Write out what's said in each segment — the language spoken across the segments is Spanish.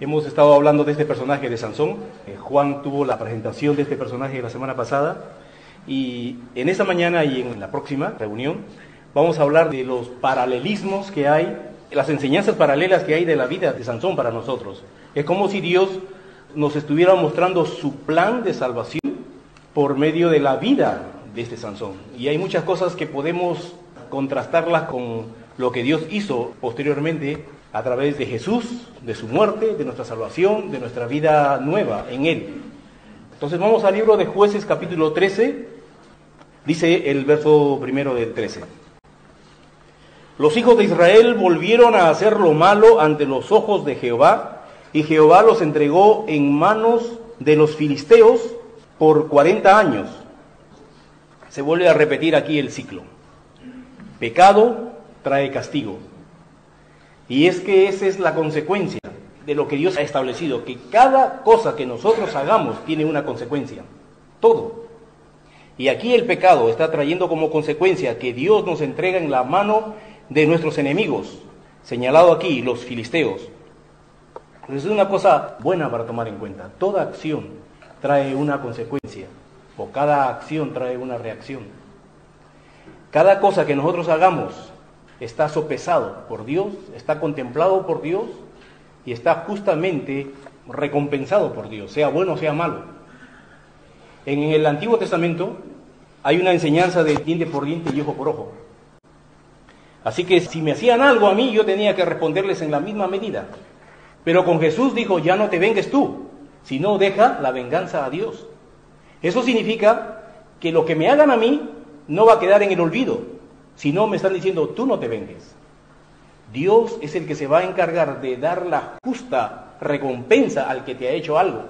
Hemos estado hablando de este personaje de Sansón. Juan tuvo la presentación de este personaje la semana pasada y en esta mañana y en la próxima reunión vamos a hablar de los paralelismos que hay, las enseñanzas paralelas que hay de la vida de Sansón para nosotros. Es como si Dios nos estuviera mostrando su plan de salvación por medio de la vida de este Sansón. Y hay muchas cosas que podemos contrastarlas con lo que Dios hizo posteriormente a través de Jesús, de su muerte, de nuestra salvación, de nuestra vida nueva en Él. Entonces vamos al libro de Jueces capítulo 13, dice el verso primero del 13. Los hijos de Israel volvieron a hacer lo malo ante los ojos de Jehová, y Jehová los entregó en manos de los filisteos por 40 años. Se vuelve a repetir aquí el ciclo. Pecado trae castigo. Y es que esa es la consecuencia de lo que Dios ha establecido, que cada cosa que nosotros hagamos tiene una consecuencia, todo. Y aquí el pecado está trayendo como consecuencia que Dios nos entrega en la mano de nuestros enemigos, señalado aquí, los filisteos. Entonces es una cosa buena para tomar en cuenta. Toda acción trae una consecuencia, o cada acción trae una reacción. Cada cosa que nosotros hagamos está sopesado por Dios, está contemplado por Dios y está justamente recompensado por Dios, sea bueno o sea malo. En el Antiguo Testamento hay una enseñanza de diente por diente y ojo por ojo. Así que si me hacían algo a mí, yo tenía que responderles en la misma medida. Pero con Jesús dijo, ya no te vengues tú, sino deja la venganza a Dios. Eso significa que lo que me hagan a mí no va a quedar en el olvido, sino me están diciendo, tú no te vengues. Dios es el que se va a encargar de dar la justa recompensa al que te ha hecho algo.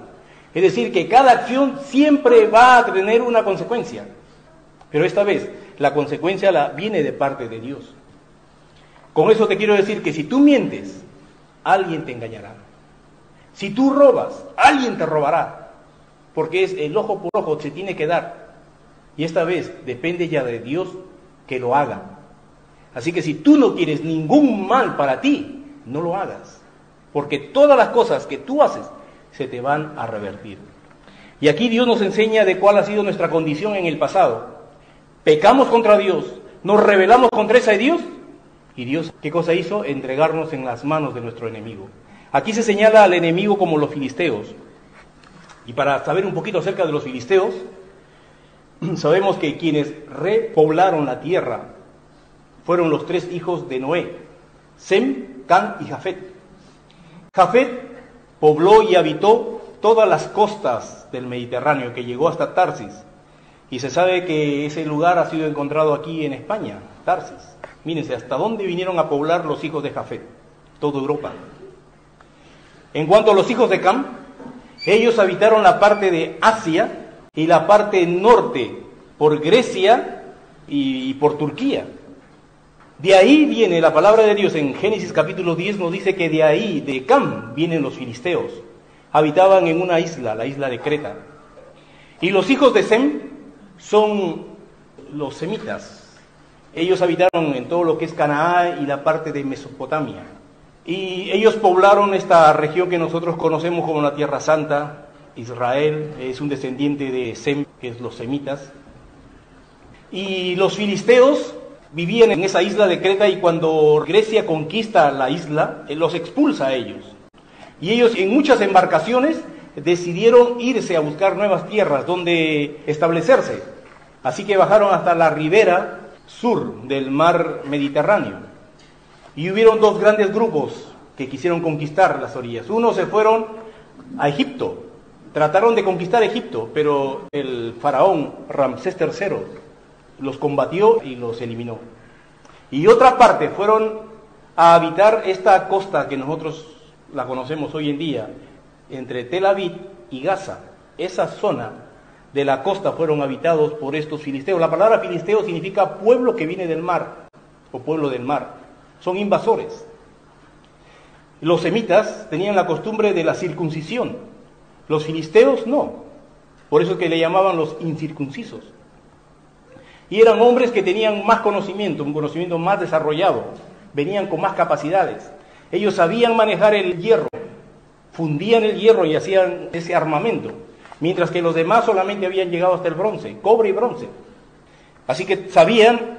Es decir, que cada acción siempre va a tener una consecuencia. Pero esta vez, la consecuencia viene de parte de Dios. Con eso te quiero decir que si tú mientes, alguien te engañará. Si tú robas, alguien te robará. Porque es el ojo por ojo, se tiene que dar. Y esta vez depende ya de Dios que lo haga. Así que si tú no quieres ningún mal para ti, no lo hagas. Porque todas las cosas que tú haces se te van a revertir. Y aquí Dios nos enseña de cuál ha sido nuestra condición en el pasado. Pecamos contra Dios, nos rebelamos contra ese Dios, y Dios, ¿qué cosa hizo? Entregarnos en las manos de nuestro enemigo. Aquí se señala al enemigo como los filisteos. Y para saber un poquito acerca de los filisteos, sabemos que quienes repoblaron la tierra fueron los 3 hijos de Noé, Sem, Cam y Jafet. Jafet pobló y habitó todas las costas del Mediterráneo, que llegó hasta Tarsis. Y se sabe que ese lugar ha sido encontrado aquí en España, Tarsis. Mírense, hasta dónde vinieron a poblar los hijos de Jafet, toda Europa. En cuanto a los hijos de Cam, ellos habitaron la parte de Asia y la parte norte por Grecia y por Turquía. De ahí viene la palabra de Dios en Génesis capítulo 10, nos dice que de ahí, de Cam, vienen los filisteos. Habitaban en una isla, la isla de Creta. Y los hijos de Sem son los semitas. Ellos habitaron en todo lo que es Canaán y la parte de Mesopotamia. Y ellos poblaron esta región que nosotros conocemos como la Tierra Santa. Israel es un descendiente de Sem, que es los semitas. Y los filisteos vivían en esa isla de Creta, y cuando Grecia conquista la isla, los expulsa a ellos. Y ellos en muchas embarcaciones decidieron irse a buscar nuevas tierras donde establecerse. Así que bajaron hasta la ribera sur del mar Mediterráneo. Y hubieron 2 grandes grupos que quisieron conquistar las orillas. Unos se fueron a Egipto, trataron de conquistar Egipto, pero el faraón Ramsés III los combatió y los eliminó. Y otra parte fueron a habitar esta costa que nosotros la conocemos hoy en día, entre Tel Aviv y Gaza. Esa zona de la costa fueron habitados por estos filisteos. La palabra filisteo significa pueblo que viene del mar, o pueblo del mar. Son invasores. Los semitas tenían la costumbre de la circuncisión. Los filisteos no. Por eso es que le llamaban los incircuncisos. Y eran hombres que tenían más conocimiento, un conocimiento más desarrollado. Venían con más capacidades. Ellos sabían manejar el hierro, fundían el hierro y hacían ese armamento, mientras que los demás solamente habían llegado hasta el bronce, cobre y bronce. Así que sabían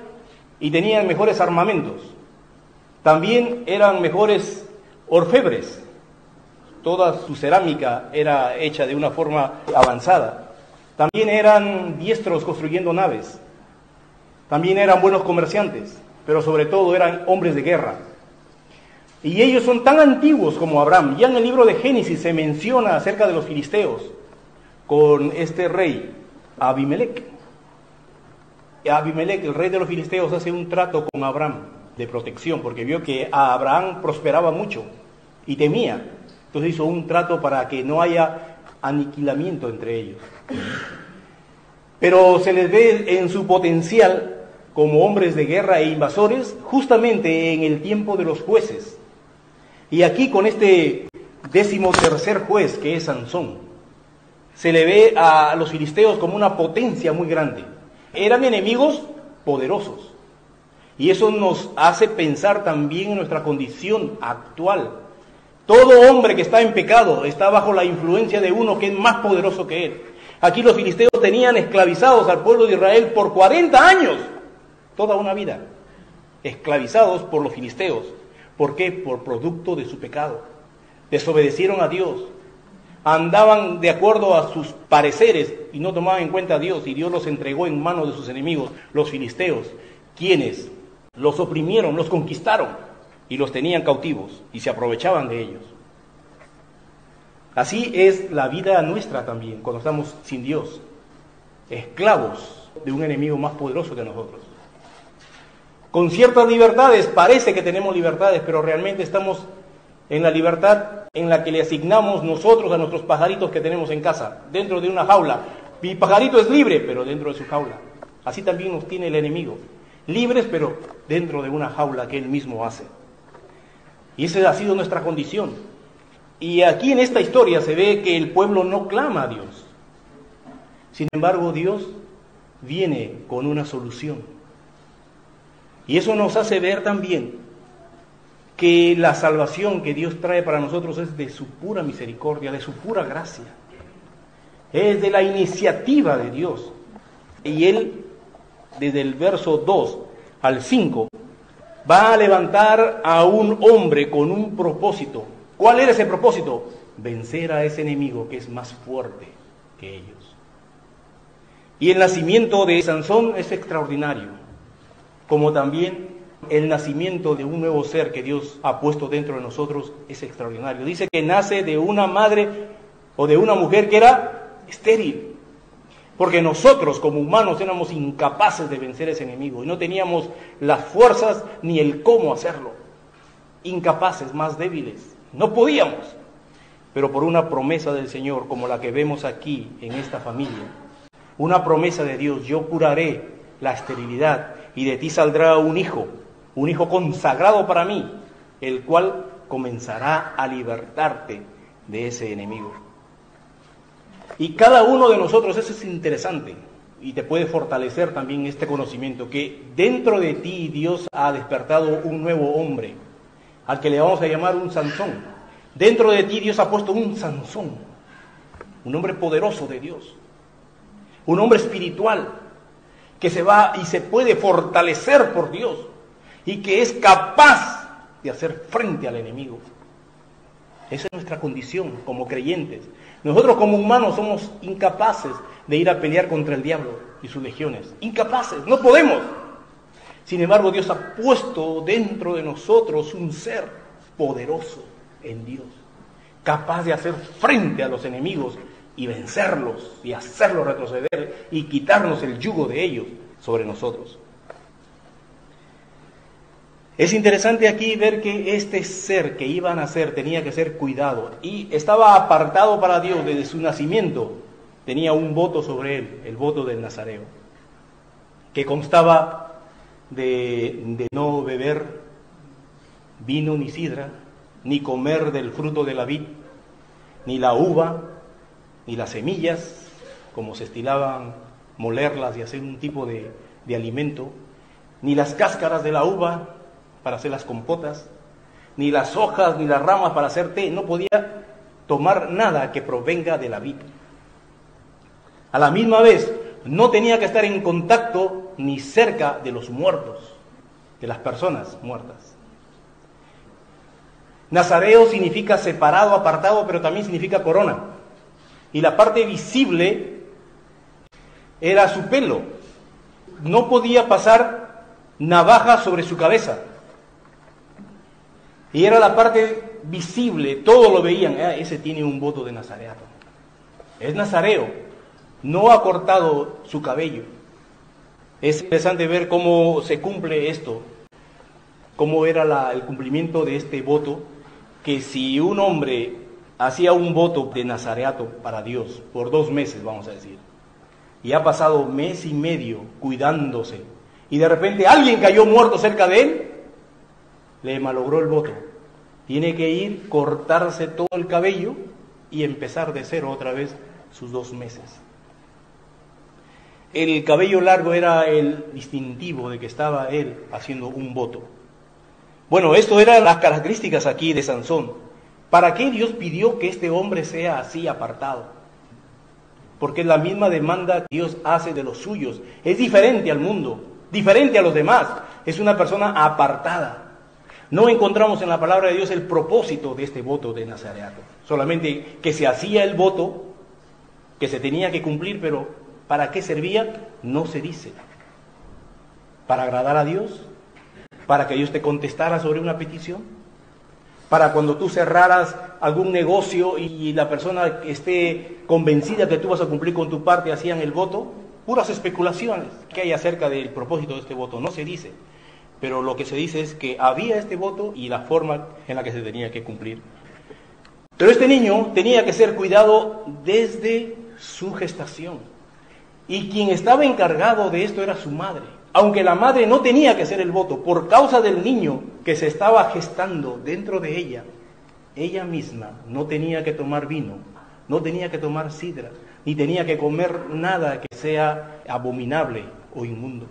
y tenían mejores armamentos. También eran mejores orfebres. Toda su cerámica era hecha de una forma avanzada. También eran diestros construyendo naves. También eran buenos comerciantes, pero sobre todo eran hombres de guerra. Y ellos son tan antiguos como Abraham. Ya en el libro de Génesis se menciona acerca de los filisteos con este rey, Abimelec. Abimelec, el rey de los filisteos, hace un trato con Abraham de protección, porque vio que a Abraham prosperaba mucho y temía. Entonces hizo un trato para que no haya aniquilamiento entre ellos. Pero se les ve en su potencial como hombres de guerra e invasores justamente en el tiempo de los jueces. Y aquí con este 13º juez, que es Sansón, se le ve a los filisteos como una potencia muy grande. Eran enemigos poderosos. Y eso nos hace pensar también en nuestra condición actual. Todo hombre que está en pecado está bajo la influencia de uno que es más poderoso que él. Aquí los filisteos tenían esclavizados al pueblo de Israel por 40 años, toda una vida, esclavizados por los filisteos. ¿Por qué? Por producto de su pecado. Desobedecieron a Dios, andaban de acuerdo a sus pareceres y no tomaban en cuenta a Dios, y Dios los entregó en manos de sus enemigos, los filisteos, quienes los oprimieron, los conquistaron y los tenían cautivos y se aprovechaban de ellos. Así es la vida nuestra también, cuando estamos sin Dios, esclavos de un enemigo más poderoso que nosotros. Con ciertas libertades, parece que tenemos libertades, pero realmente estamos en la libertad en la que le asignamos nosotros a nuestros pajaritos que tenemos en casa, dentro de una jaula. Mi pajarito es libre, pero dentro de su jaula. Así también nos tiene el enemigo, libres, pero dentro de una jaula que él mismo hace. Y esa ha sido nuestra condición. Y aquí en esta historia se ve que el pueblo no clama a Dios. Sin embargo, Dios viene con una solución. Y eso nos hace ver también que la salvación que Dios trae para nosotros es de su pura misericordia, de su pura gracia. Es de la iniciativa de Dios. Y Él, desde el verso 2 al 5, va a levantar a un hombre con un propósito. ¿Cuál era ese propósito? Vencer a ese enemigo que es más fuerte que ellos. Y el nacimiento de Sansón es extraordinario, como también el nacimiento de un nuevo ser que Dios ha puesto dentro de nosotros es extraordinario. Dice que nace de una madre o de una mujer que era estéril, porque nosotros como humanos éramos incapaces de vencer a ese enemigo y no teníamos las fuerzas ni el cómo hacerlo. Incapaces, más débiles, no podíamos. Pero por una promesa del Señor, como la que vemos aquí en esta familia, una promesa de Dios: yo curaré la esterilidad y de ti saldrá un hijo consagrado para mí, el cual comenzará a libertarte de ese enemigo. Y cada uno de nosotros, eso es interesante, y te puede fortalecer también este conocimiento, que dentro de ti Dios ha despertado un nuevo hombre, al que le vamos a llamar un Sansón. Dentro de ti Dios ha puesto un Sansón, un hombre poderoso de Dios, un hombre espiritual, que se va y se puede fortalecer por Dios, y que es capaz de hacer frente al enemigo. Esa es nuestra condición como creyentes. Nosotros como humanos somos incapaces de ir a pelear contra el diablo y sus legiones. Incapaces, no podemos. Sin embargo, Dios ha puesto dentro de nosotros un ser poderoso en Dios, capaz de hacer frente a los enemigos y vencerlos y hacerlos retroceder y quitarnos el yugo de ellos sobre nosotros. Es interesante aquí ver que este ser que iba a nacer tenía que ser cuidado y estaba apartado para Dios desde su nacimiento. Tenía un voto sobre él, el voto del Nazareo, que constaba de no beber vino ni sidra, ni comer del fruto de la vid, ni la uva, ni las semillas, como se estilaban molerlas y hacer un tipo de alimento, ni las cáscaras de la uva para hacer las compotas, ni las hojas ni las ramas para hacer té. No podía tomar nada que provenga de la vid. A la misma vez, no tenía que estar en contacto ni cerca de los muertos, de las personas muertas. Nazareo significa separado, apartado, pero también significa corona. Y la parte visible era su pelo. No podía pasar navaja sobre su cabeza. Y era la parte visible, todos lo veían. Ese tiene un voto de nazareato. Es nazareo, no ha cortado su cabello. Es interesante ver cómo se cumple esto, cómo era el cumplimiento de este voto, que si un hombre hacía un voto de nazareato para Dios, por 2 meses vamos a decir, y ha pasado 1 mes y medio cuidándose, y de repente alguien cayó muerto cerca de él, le malogró el voto. Tiene que ir, cortarse todo el cabello y empezar de cero otra vez sus 2 meses. El cabello largo era el distintivo de que estaba él haciendo un voto. Bueno, esto eran las características aquí de Sansón. ¿Para qué Dios pidió que este hombre sea así apartado? Porque es la misma demanda que Dios hace de los suyos. Es diferente al mundo, diferente a los demás. Es una persona apartada. No encontramos en la palabra de Dios el propósito de este voto de nazareato. Solamente que se hacía el voto, que se tenía que cumplir, pero ¿para qué servía? No se dice. ¿Para agradar a Dios? ¿Para que Dios te contestara sobre una petición? ¿Para cuando tú cerraras algún negocio y la persona esté convencida que tú vas a cumplir con tu parte, hacían el voto? Puras especulaciones que hay acerca del propósito de este voto, no se dice. Pero lo que se dice es que había este voto y la forma en la que se tenía que cumplir. Pero este niño tenía que ser cuidado desde su gestación. Y quien estaba encargado de esto era su madre. Aunque la madre no tenía que hacer el voto, por causa del niño que se estaba gestando dentro de ella misma no tenía que tomar vino, no tenía que tomar sidra, ni tenía que comer nada que sea abominable o inmundo.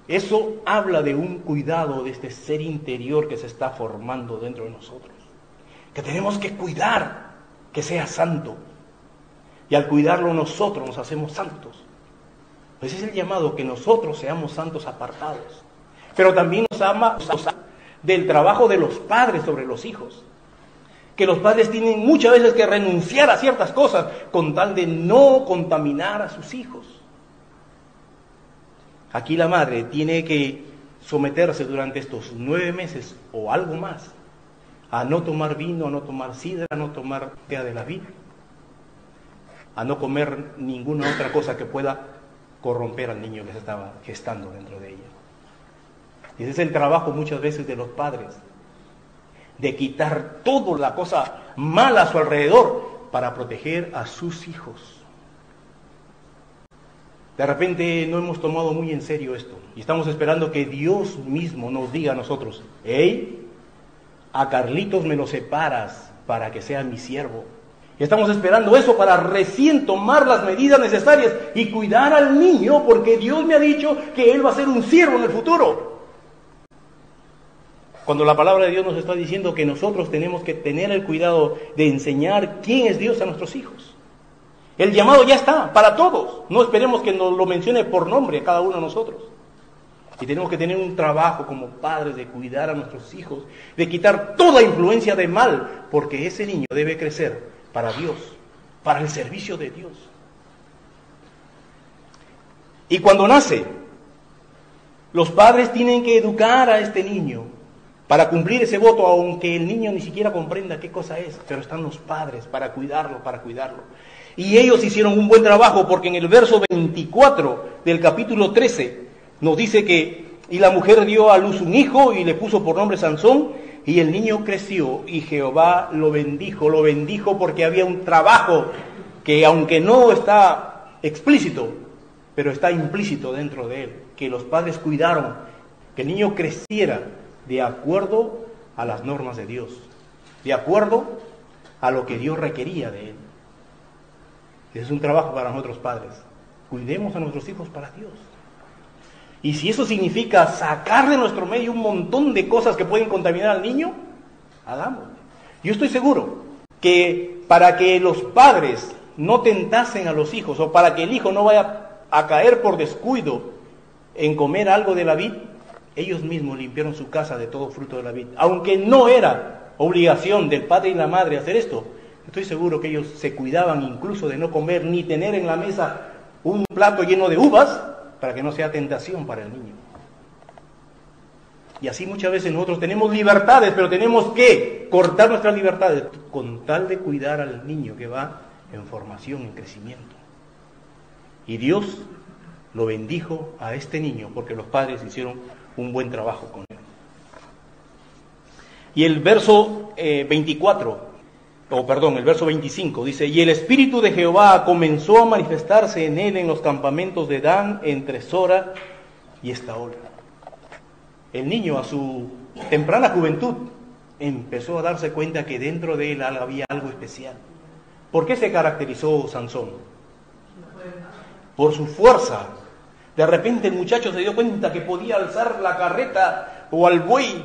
Eso habla de un cuidado de este ser interior que se está formando dentro de nosotros, que tenemos que cuidar que sea santo, y al cuidarlo nosotros nos hacemos santos. Pues es el llamado, que nosotros seamos santos apartados. Pero también nos habla del trabajo de los padres sobre los hijos, que los padres tienen muchas veces que renunciar a ciertas cosas con tal de no contaminar a sus hijos. Aquí la madre tiene que someterse durante estos 9 meses o algo más a no tomar vino, a no tomar sidra, a no tomar té de la vid, a no comer ninguna otra cosa que pueda corromper al niño que se estaba gestando dentro de ella. Y ese es el trabajo muchas veces de los padres, de quitar toda la cosa mala a su alrededor para proteger a sus hijos. De repente no hemos tomado muy en serio esto y estamos esperando que Dios mismo nos diga a nosotros: hey, a Carlitos me lo separas para que sea mi siervo. Y estamos esperando eso para recién tomar las medidas necesarias y cuidar al niño, porque Dios me ha dicho que él va a ser un siervo en el futuro. Cuando la palabra de Dios nos está diciendo que nosotros tenemos que tener el cuidado de enseñar quién es Dios a nuestros hijos. El llamado ya está para todos. No esperemos que nos lo mencione por nombre a cada uno de nosotros. Y tenemos que tener un trabajo como padres de cuidar a nuestros hijos, de quitar toda influencia de mal, porque ese niño debe crecer para Dios, para el servicio de Dios. Y cuando nace, los padres tienen que educar a este niño para cumplir ese voto, aunque el niño ni siquiera comprenda qué cosa es, pero están los padres para cuidarlo, Y ellos hicieron un buen trabajo, porque en el verso 24 del capítulo 13 nos dice que: y la mujer dio a luz un hijo y le puso por nombre Sansón, y el niño creció y Jehová lo bendijo porque había un trabajo que, aunque no está explícito, pero está implícito dentro de él, que los padres cuidaron que el niño creciera de acuerdo a las normas de Dios, de acuerdo a lo que Dios requería de él. Ese es un trabajo para nosotros padres. Cuidemos a nuestros hijos para Dios. Y si eso significa sacar de nuestro medio un montón de cosas que pueden contaminar al niño, hagámoslo. Yo estoy seguro que para que los padres no tentasen a los hijos, o para que el hijo no vaya a caer por descuido en comer algo de la vid, ellos mismos limpiaron su casa de todo fruto de la vid. Aunque no era obligación del padre y la madre hacer esto, estoy seguro que ellos se cuidaban incluso de no comer ni tener en la mesa un plato lleno de uvas para que no sea tentación para el niño. Y así muchas veces nosotros tenemos libertades, pero tenemos que cortar nuestras libertades con tal de cuidar al niño que va en formación, en crecimiento. Y Dios lo bendijo a este niño porque los padres hicieron un buen trabajo con él. Y el verso 25 dice: y el Espíritu de Jehová comenzó a manifestarse en él en los campamentos de Dan, entre Sora y Estaol. El niño a su temprana juventud empezó a darse cuenta que dentro de él había algo especial. ¿Por qué se caracterizó Sansón? Por su fuerza. De repente el muchacho se dio cuenta que podía alzar la carreta o al buey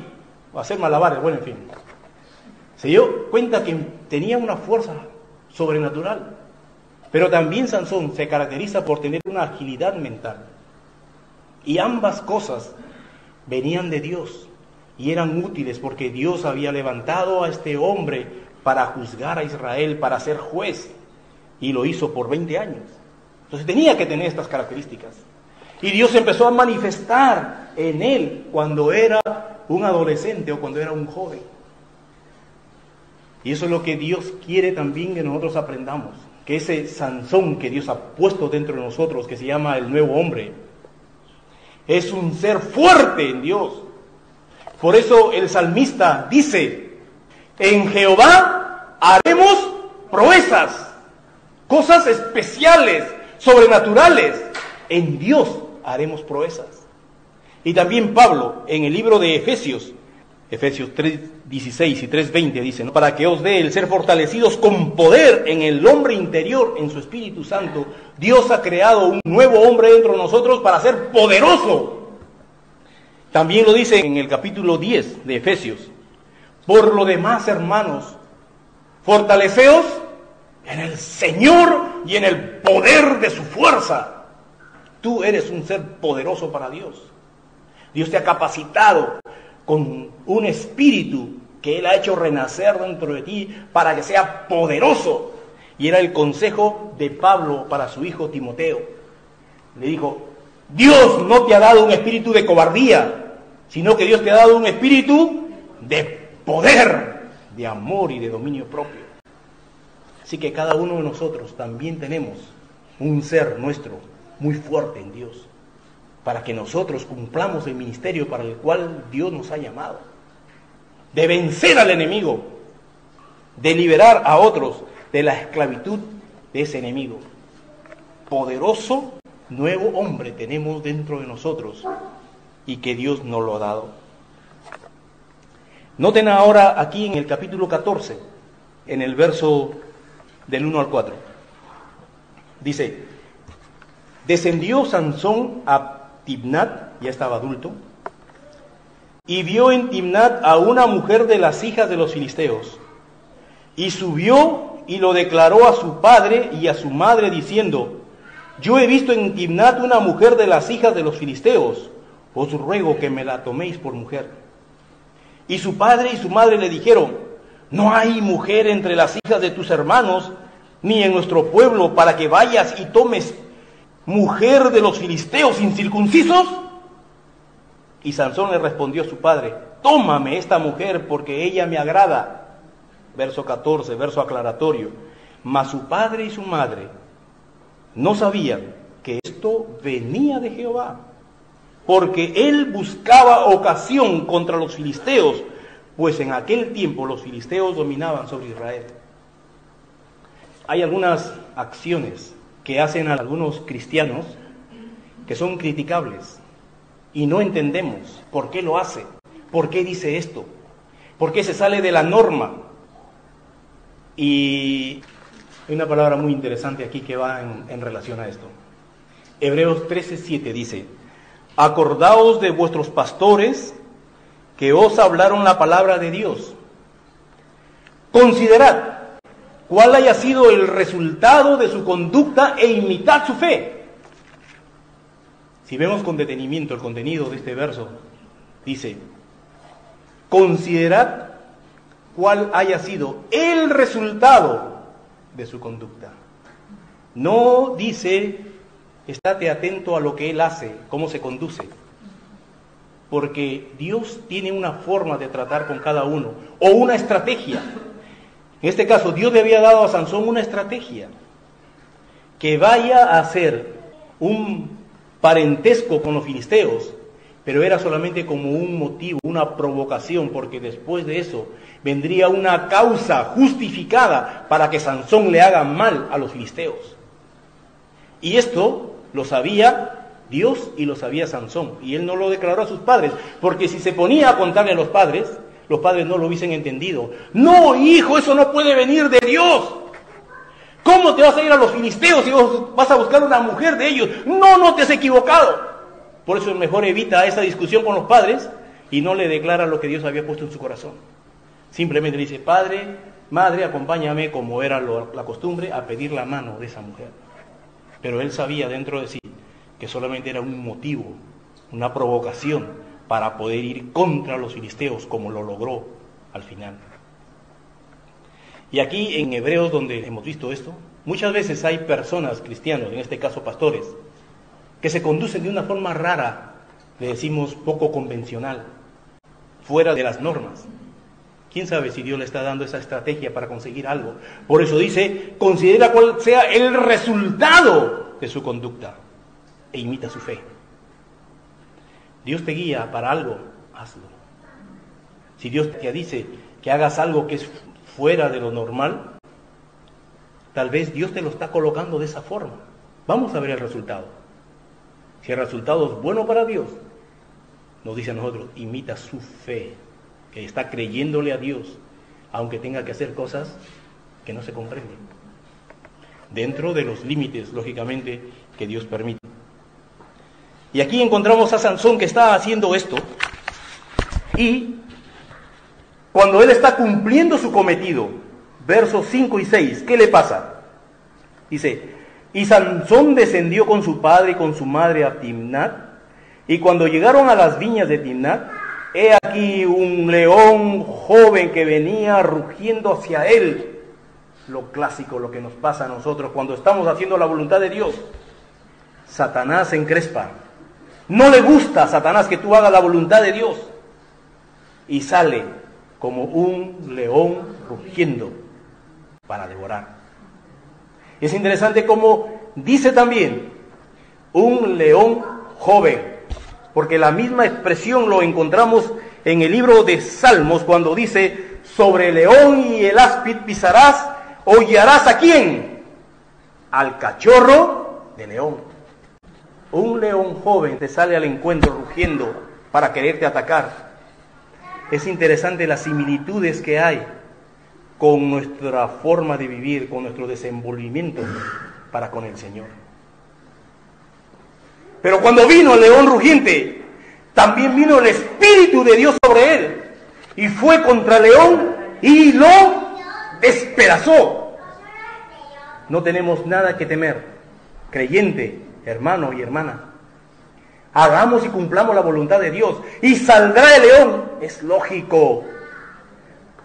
o hacer malabares, bueno, en fin. Se dio cuenta que tenía una fuerza sobrenatural. Pero también Sansón se caracteriza por tener una agilidad mental. Y ambas cosas venían de Dios y eran útiles porque Dios había levantado a este hombre para juzgar a Israel, para ser juez, y lo hizo por 20 años. Entonces tenía que tener estas características. Y Dios empezó a manifestar en él cuando era un adolescente o cuando era un joven. Y eso es lo que Dios quiere también que nosotros aprendamos, que ese Sansón que Dios ha puesto dentro de nosotros, que se llama el nuevo hombre, es un ser fuerte en Dios. Por eso el salmista dice: en Jehová haremos proezas, cosas especiales, sobrenaturales. En Dios haremos proezas. Y también Pablo, en el libro de Efesios 3:16 y 3:20 dice, ¿no?, para que os dé el ser fortalecidos con poder en el hombre interior, en su Espíritu Santo. Dios ha creado un nuevo hombre dentro de nosotros para ser poderoso. También lo dice en el capítulo 10 de Efesios: por lo demás, hermanos, fortaleceos en el Señor y en el poder de su fuerza. Tú eres un ser poderoso para Dios. Dios te ha capacitado con un espíritu que Él ha hecho renacer dentro de ti para que sea poderoso. Y era el consejo de Pablo para su hijo Timoteo. Le dijo: Dios no te ha dado un espíritu de cobardía, sino que Dios te ha dado un espíritu de poder, de amor y de dominio propio. Así que cada uno de nosotros también tenemos un ser nuestro muy fuerte en Dios, para que nosotros cumplamos el ministerio para el cual Dios nos ha llamado, de vencer al enemigo, de liberar a otros de la esclavitud de ese enemigo. Poderoso nuevo hombre tenemos dentro de nosotros y que Dios nos lo ha dado. Noten ahora aquí en el capítulo 14, en el verso del 1 al 4, dice: descendió Sansón a Timnat, ya estaba adulto, y vio en Timnat a una mujer de las hijas de los filisteos, y subió y lo declaró a su padre y a su madre, diciendo: yo he visto en Timnat una mujer de las hijas de los filisteos, os ruego que me la toméis por mujer. Y su padre y su madre le dijeron: no hay mujer entre las hijas de tus hermanos, ni en nuestro pueblo, para que vayas y tomes mujer de los filisteos incircuncisos. Y Sansón le respondió a su padre: tómame esta mujer, porque ella me agrada. Verso 14, verso aclaratorio. Mas su padre y su madre no sabían que esto venía de Jehová, porque él buscaba ocasión contra los filisteos, pues en aquel tiempo los filisteos dominaban sobre Israel. Hay algunas acciones que hacen a algunos cristianos que son criticables y no entendemos por qué lo hace, por qué dice esto, por qué se sale de la norma. Y hay una palabra muy interesante aquí que va en relación a esto. Hebreos 13:7 dice: acordaos de vuestros pastores que os hablaron la palabra de Dios. Considerad cuál haya sido el resultado de su conducta e imitad su fe. Si vemos con detenimiento el contenido de este verso, dice, considerad cuál haya sido el resultado de su conducta. No dice, estate atento a lo que él hace, cómo se conduce. Porque Dios tiene una forma de tratar con cada uno, o una estrategia. En este caso, Dios le había dado a Sansón una estrategia, que vaya a hacer un parentesco con los filisteos, pero era solamente como un motivo, una provocación, porque después de eso vendría una causa justificada para que Sansón le haga mal a los filisteos. Y esto lo sabía Dios y lo sabía Sansón, y él no lo declaró a sus padres, porque si se ponía a contarle a los padres no lo hubiesen entendido. No, hijo, eso no puede venir de Dios. ¿Cómo te vas a ir a los filisteos y vas a buscar una mujer de ellos? No te has equivocado. Por eso mejor evita esa discusión con los padres y no le declara lo que Dios había puesto en su corazón. Simplemente le dice, padre, madre, acompáñame, como era la costumbre, a pedir la mano de esa mujer. Pero él sabía dentro de sí que solamente era un motivo, una provocación para poder ir contra los filisteos, como lo logró al final. Y aquí en Hebreos, donde hemos visto esto, muchas veces hay personas, cristianos, en este caso pastores, que se conducen de una forma rara, le decimos poco convencional, fuera de las normas. ¿Quién sabe si Dios le está dando esa estrategia para conseguir algo? Por eso dice, considera cuál sea el resultado de su conducta e imita su fe. Dios te guía para algo, hazlo. Si Dios te dice que hagas algo que es fuera de lo normal, tal vez Dios te lo está colocando de esa forma. Vamos a ver el resultado. Si el resultado es bueno para Dios, nos dice a nosotros, imita su fe, que está creyéndole a Dios, aunque tenga que hacer cosas que no se comprenden, dentro de los límites, lógicamente, que Dios permite. Y aquí encontramos a Sansón que está haciendo esto, y cuando él está cumpliendo su cometido, versos 5 y 6, ¿qué le pasa? Dice, y Sansón descendió con su padre y con su madre a Timnat, y cuando llegaron a las viñas de Timnat, he aquí un león joven que venía rugiendo hacia él. Lo clásico, lo que nos pasa a nosotros cuando estamos haciendo la voluntad de Dios. Satanás se encrespa. No le gusta a Satanás que tú hagas la voluntad de Dios. Y sale como un león rugiendo para devorar. Es interesante como dice también un león joven, porque la misma expresión lo encontramos en el libro de Salmos cuando dice, sobre el león y el áspid pisarás, hollarás ¿a quién? Al cachorro de león. Un león joven te sale al encuentro rugiendo para quererte atacar. Es interesante las similitudes que hay con nuestra forma de vivir, con nuestro desenvolvimiento para con el Señor. Pero cuando vino el león rugiente, también vino el Espíritu de Dios sobre él, y fue contra el león y lo despedazó. No tenemos nada que temer, creyente, hermano y hermana. Hagamos y cumplamos la voluntad de Dios, y saldrá el león, es lógico.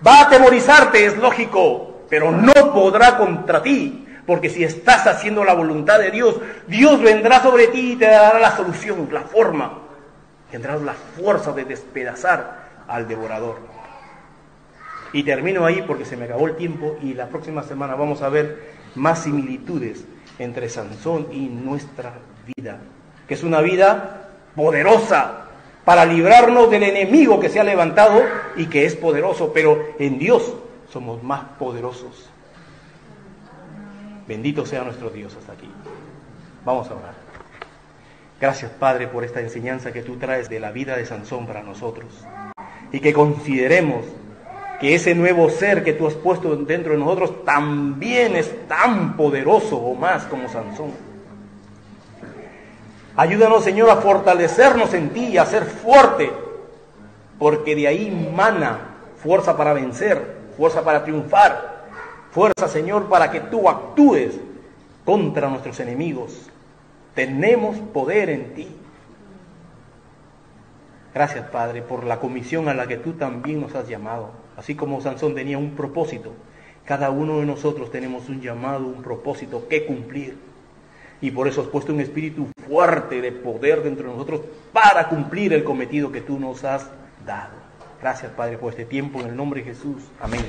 Va a atemorizarte, es lógico, pero no podrá contra ti. Porque si estás haciendo la voluntad de Dios, Dios vendrá sobre ti y te dará la solución, la forma. Tendrás la fuerza de despedazar al devorador. Y termino ahí porque se me acabó el tiempo y la próxima semana vamos a ver más similitudes entre Sansón y nuestra vida. Que es una vida poderosa para librarnos del enemigo que se ha levantado y que es poderoso, pero en Dios somos más poderosos. Bendito sea nuestro Dios hasta aquí. Vamos a orar. Gracias, Padre, por esta enseñanza que tú traes de la vida de Sansón para nosotros. Y que consideremos que ese nuevo ser que tú has puesto dentro de nosotros también es tan poderoso o más como Sansón. Ayúdanos, Señor, a fortalecernos en ti y a ser fuerte, porque de ahí mana fuerza para vencer, fuerza para triunfar, Fuerza, Señor, para que tú actúes contra nuestros enemigos. Tenemos poder en ti. Gracias, Padre, por la comisión a la que tú también nos has llamado. Así como Sansón tenía un propósito, cada uno de nosotros tenemos un llamado, un propósito que cumplir. Y por eso has puesto un espíritu fuerte de poder dentro de nosotros para cumplir el cometido que tú nos has dado. Gracias, Padre, por este tiempo, en el nombre de Jesús. Amén.